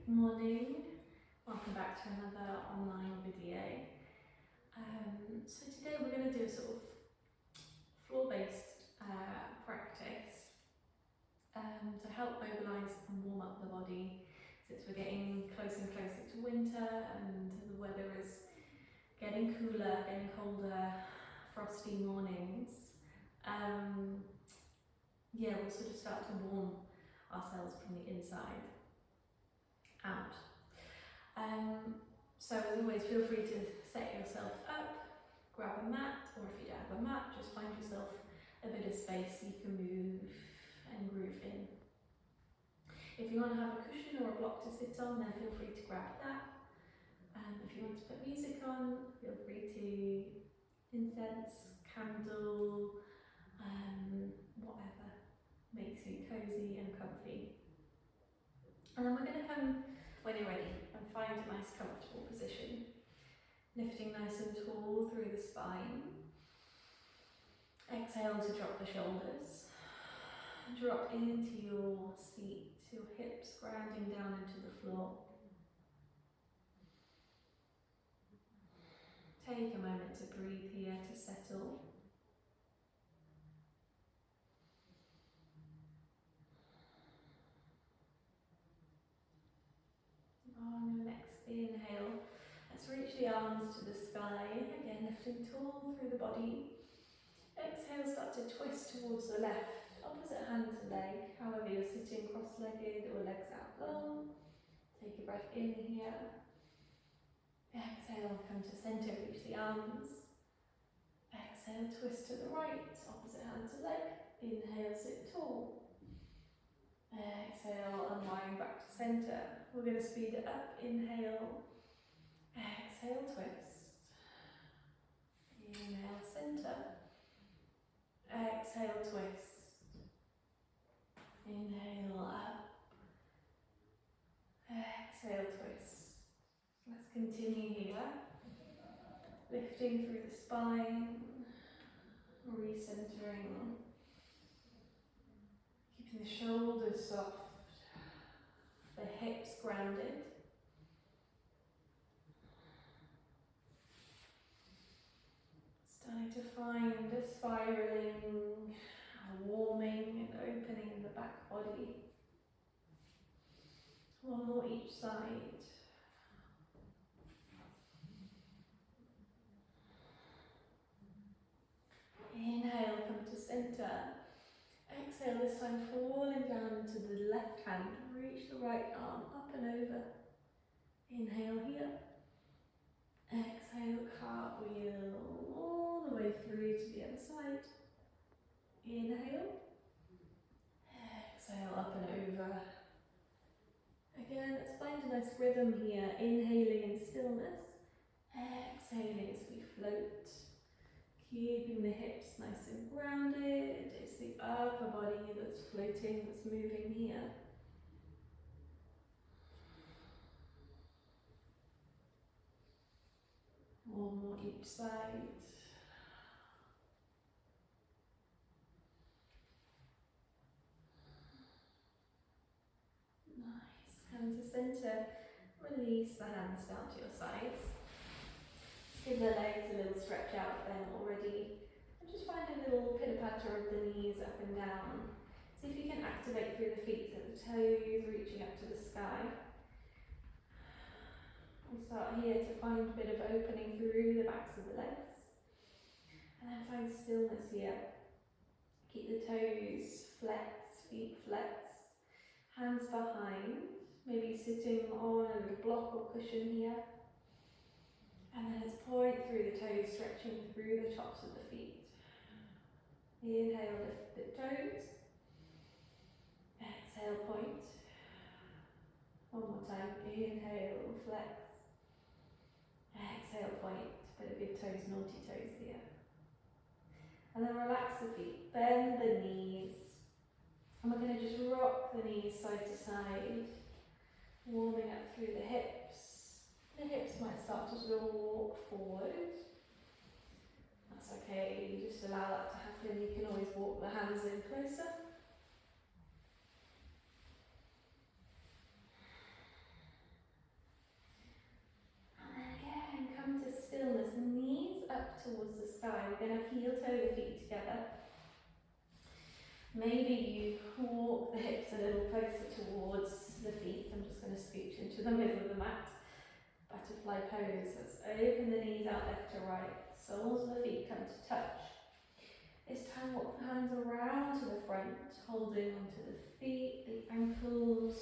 Morning, welcome back to another online video. So today we're going to do a sort of floor-based practice to help mobilise and warm up the body, since we're getting closer and closer to winter and the weather is getting cooler, getting colder, frosty mornings. We'll sort of start to warm ourselves from the inside out. So as always, feel free to set yourself up, grab a mat, or if you don't have a mat, just find yourself a bit of space so you can move and groove in. If you want to have a cushion or a block to sit on, then feel free to grab that. If you want to put music on, feel free to, incense, candle, whatever makes you cozy and comfy. And then we're going to come, when you're ready, and find a nice comfortable position. Lifting nice and tall through the spine. Exhale to drop the shoulders. Drop into your seat, your hips grounding down into the floor. Take a moment to breathe here, to settle. On your next inhale, let's reach the arms to the sky, again lifting tall through the body. Exhale, start to twist towards the left, opposite hand to leg, however you're sitting cross-legged or legs out long. Take a breath in here. Exhale, come to centre, reach the arms. Exhale, twist to the right, opposite hand to leg. Inhale, sit tall. Exhale, unwind back to centre. We're going to speed it up. Inhale. Exhale, twist. Inhale, centre. Exhale, twist. Inhale, up. Exhale, twist. Let's continue here. Lifting through the spine. Recentering. Keeping the shoulders soft. The hips grounded. Starting to find a spiraling, a warming and opening in the back body. One more each side. Inhale, come to centre. Exhale, this time falling down to the left hand. Reach the right arm up and over. Inhale here. Exhale, cartwheel all the way through to the other side. Inhale. Exhale, up and over. Again, let's find a nice rhythm here. Inhaling in stillness. Exhaling as we float. Keeping the hips nice and grounded. It's the upper body that's floating, that's moving here. One more each side. Nice. Come to centre. Release the hands down to your sides. Just give the legs a little stretch out if they're not already. And just find a little pitter-patter of the knees up and down. See if you can activate through the feet, so the toes reaching up to the sky. We'll start here to find a bit of opening through the backs of the legs. And then find stillness here. Keep the toes flex, feet flex. Hands behind, maybe sitting on a little block or cushion here. And then let's point through the toes, stretching through the tops of the feet. Inhale, lift the toes. Exhale, point. One more time. Inhale, flex. Exhale, point. Bit of big toes, naughty toes here. And then relax the feet, bend the knees. And we're going to just rock the knees side to side, warming up through the hips. The hips might start to sort of walk forward. That's okay, you just allow that to happen. You can always walk the hands in closer. Maybe you walk the hips a little closer towards the feet. I'm just going to scooch into the middle of the mat. Butterfly pose. Let's open the knees out left to right. Soles of the feet come to touch. This time walk the hands around to the front, holding onto the feet, the ankles,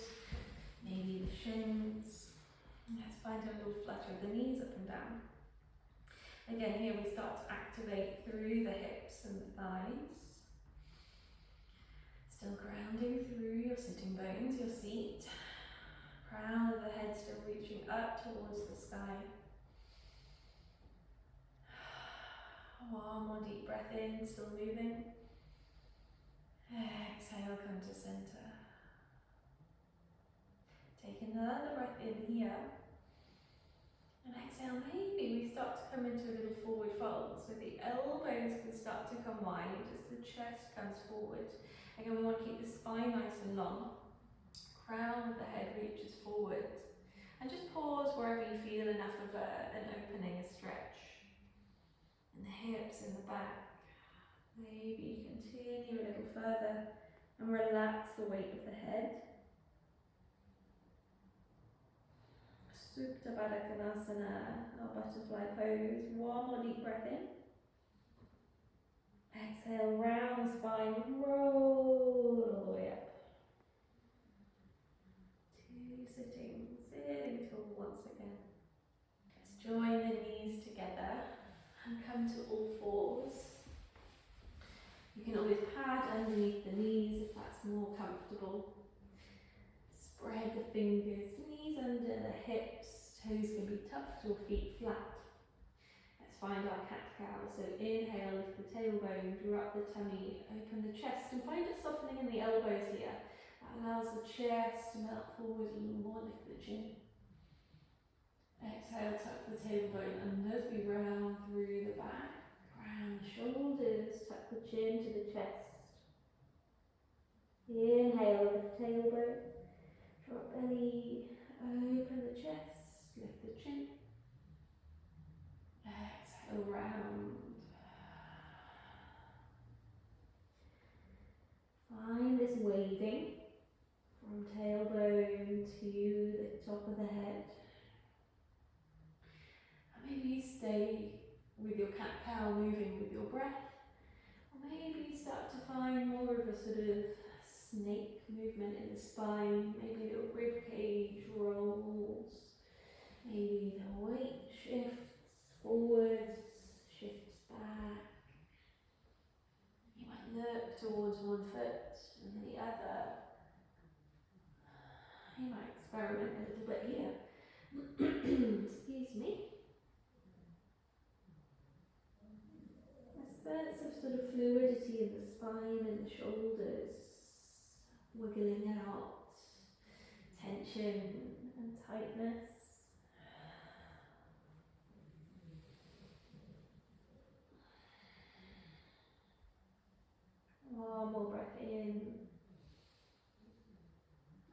maybe the shins. Let's find a little flutter of the knees up and down. Again, here we start to activate through the hips and the thighs. Still grounding through your sitting bones, your seat. Crown of the head still reaching up towards the sky. One more deep breath in, still moving. Exhale, come to center. Take another breath in here. And exhale, maybe we start to come into a little forward fold. So the elbows can start to come wide as the chest comes forward. Again, we want to keep the spine nice and long. Crown of the head reaches forward. And just pause wherever you feel enough of an opening, a stretch. And the hips in the back. Maybe continue a little further and relax the weight of the head. Supta Baddha Konasana, our butterfly pose. One more deep breath in. Exhale, round the spine, roll all the way up. Two sittings, sitting tall once again. Let's join the knees together and come to all fours. You can always pad underneath the knees if that's more comfortable. Spread the fingers, knees under the hips, toes can be tucked or feet flat. Let's find our cat-cow. So inhale, lift the tailbone, draw up the tummy, open the chest, and find it softening in the elbows here. That allows the chest to melt forward a little more, lift the chin. Exhale, tuck the tailbone under as we round through the back. Round the shoulders, tuck the chin to the chest. Inhale, lift tailbone. Drop belly, open the chest, lift the chin. Exhale, round. Find this waving from tailbone to the top of the head. And maybe stay with your cat-cow moving with your breath. Or maybe start to find more of a sort of snake movement in the spine, maybe little rib cage rolls, maybe the weight shifts forwards, shifts back. You might look towards one foot and then the other. You might experiment a little bit here. Excuse me. A sense of sort of fluidity in the spine and the shoulders. Wiggling out tension and tightness. One more breath in.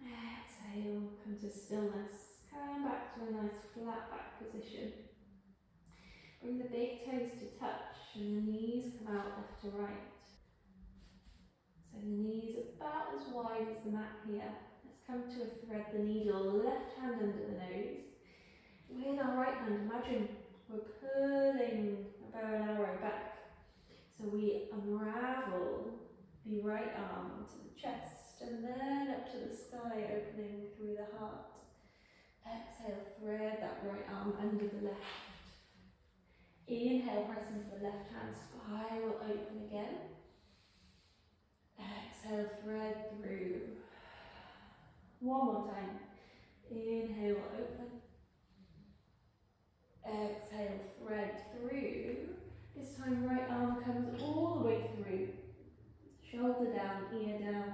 Exhale, come to stillness. Come back to a nice flat back position. Bring the big toes to touch and the knees come out left to right. So the knees about as wide as the mat here. Let's come to a thread the needle, left hand under the nose. With our right hand, imagine we're pulling a bow and arrow back. So we unravel the right arm to the chest and then up to the sky, opening through the heart. Exhale, thread that right arm under the left. Inhale, press into the left hand, spiral open again. Exhale, thread through. One more time. Inhale, open. Exhale, thread through. This time right arm comes all the way through. Shoulder down, ear down.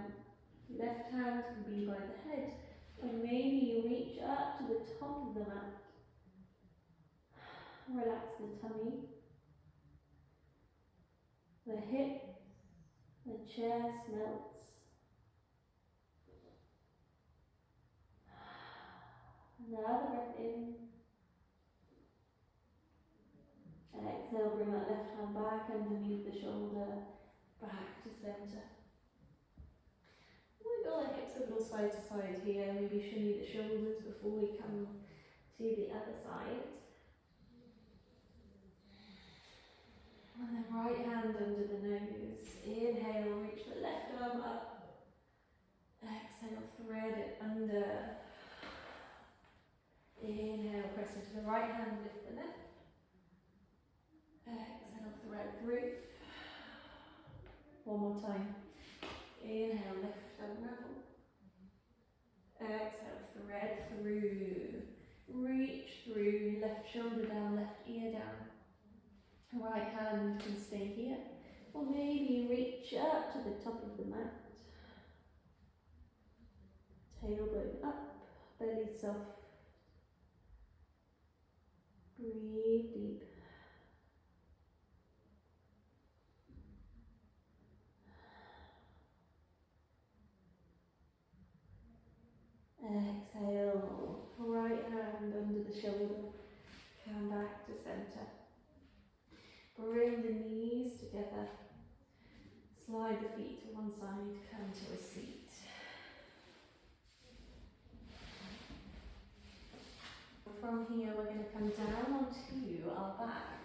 Left hand can be by the head. And maybe you reach up to the top of the mat. Relax the tummy. The hip, the chest melts. Another breath in. And exhale, bring that left hand back underneath the shoulder, back to center. wiggle the hips a little side to side here, maybe shimmy the shoulders before we come to the other side. And then right hand under the nose. Inhale, reach the left arm up. Exhale, thread it under. Inhale, press into the right hand, lift the left. Exhale, thread through. One more time. Inhale, lift, unravel. Exhale, thread through. Reach through, left shoulder down, left ear down. Right hand can stay here. Or maybe reach up to the top of the mat. Tailbone up, belly soft. Breathe deep. Exhale, right hand under the shoulder, come back to center. Bring the knees together, slide the feet to one side, come to a seat. From here we're going to come down onto our back.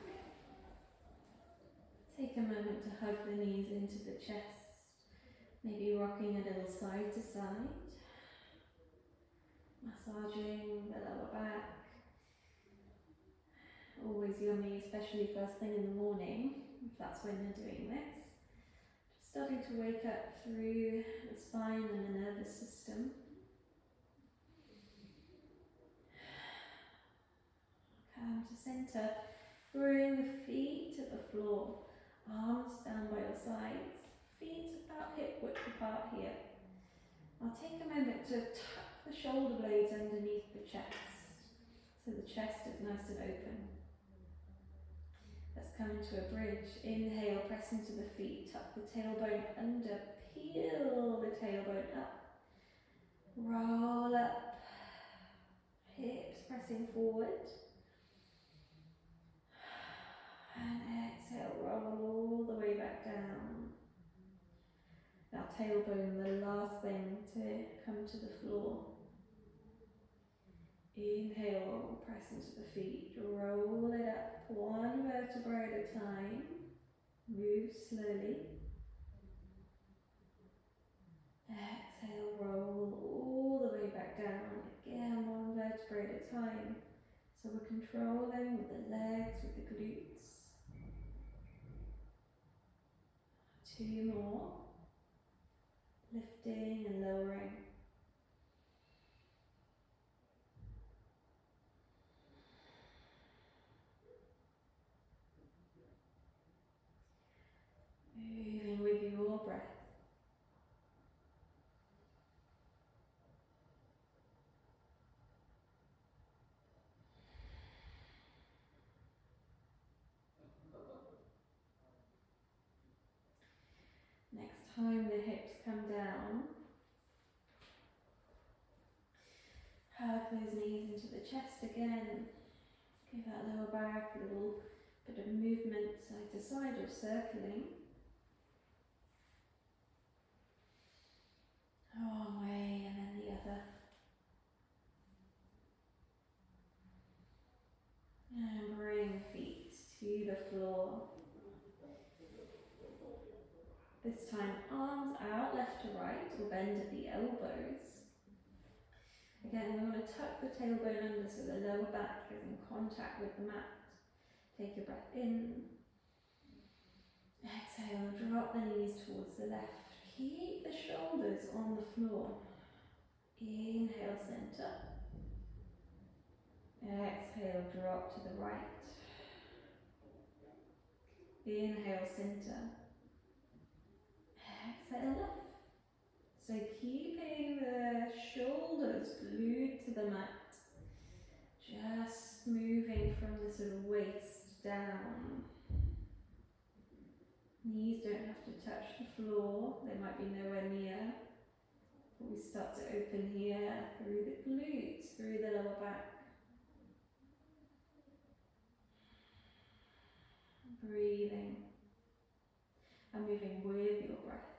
Take a moment to hug the knees into the chest, maybe rocking a little side to side. Massaging the lower back. Always yummy, especially first thing in the morning, if that's when you're doing this. Just starting to wake up through the spine and the nervous system. Come to center. Bring the feet to the floor. Arms down by your sides. Feet about hip width apart here. I'll take a moment to tuck the shoulder blades underneath the chest, so the chest is nice and open. Let's come into a bridge. Inhale, press into the feet, tuck the tailbone under, peel the tailbone up, roll up, hips pressing forward, and exhale, roll all the way back down. Now tailbone, the last thing to come to the floor. Inhale, press into the feet, roll it up one vertebra at a time. Move slowly. Exhale, roll all the way back down. Again, one vertebra at a time. So we're controlling with the legs, with the glutes. 2 more. Lifting and lowering. Moving with your breath. Next time the hips come down, hug those knees into the chest again. Give that lower back a little bit of movement side to side or circling. One way and then the other. And bring feet to the floor. This time arms out left to right or bend at the elbows. Again, we want to tuck the tailbone under so the lower back is in contact with the mat. Take a breath in. Exhale, drop the knees towards the left. Keep the shoulders on the floor. Inhale, center. Exhale, drop to the right. Inhale, center. Exhale, left. So keeping the shoulders glued to the mat. Just moving from the sort of waist down. Knees don't have to touch the floor, they might be nowhere near. But we start to open here through the glutes, through the lower back. Breathing and moving with your breath.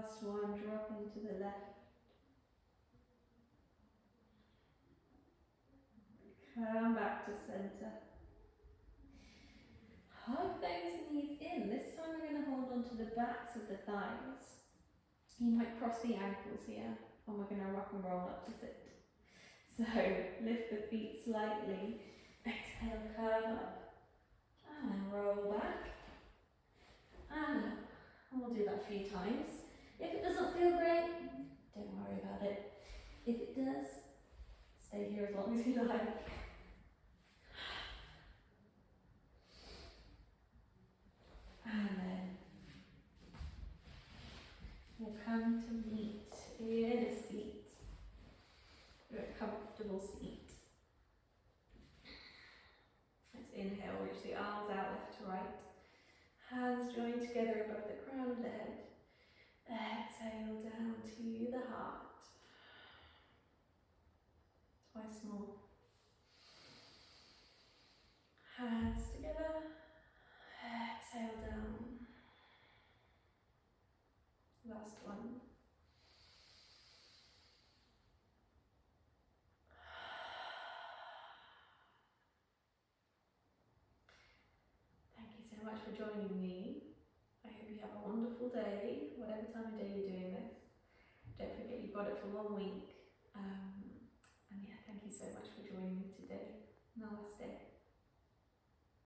Last one, drop into the left. Come back to centre. Hug those knees in. This time we're going to hold on to the backs of the thighs. You might cross the ankles here, and we're going to rock and roll up to sit. So lift the feet slightly. Exhale, curve up. And roll back. And up. And we'll do that a few times. If it doesn't feel great, don't worry about it. If it does, stay here as long as you like. And then we'll come to meet in a seat, a comfortable seat. Let's inhale, reach the arms out left to right. Hands joined together above the crown of the head. Exhale down to the heart. Twice more. Hands together. Exhale down. Last one. Thank you so much for joining me. I hope you have a wonderful day, whatever time of day you're doing this. Don't forget you've got it for 1 week. And yeah, thank you so much for joining me today. Namaste.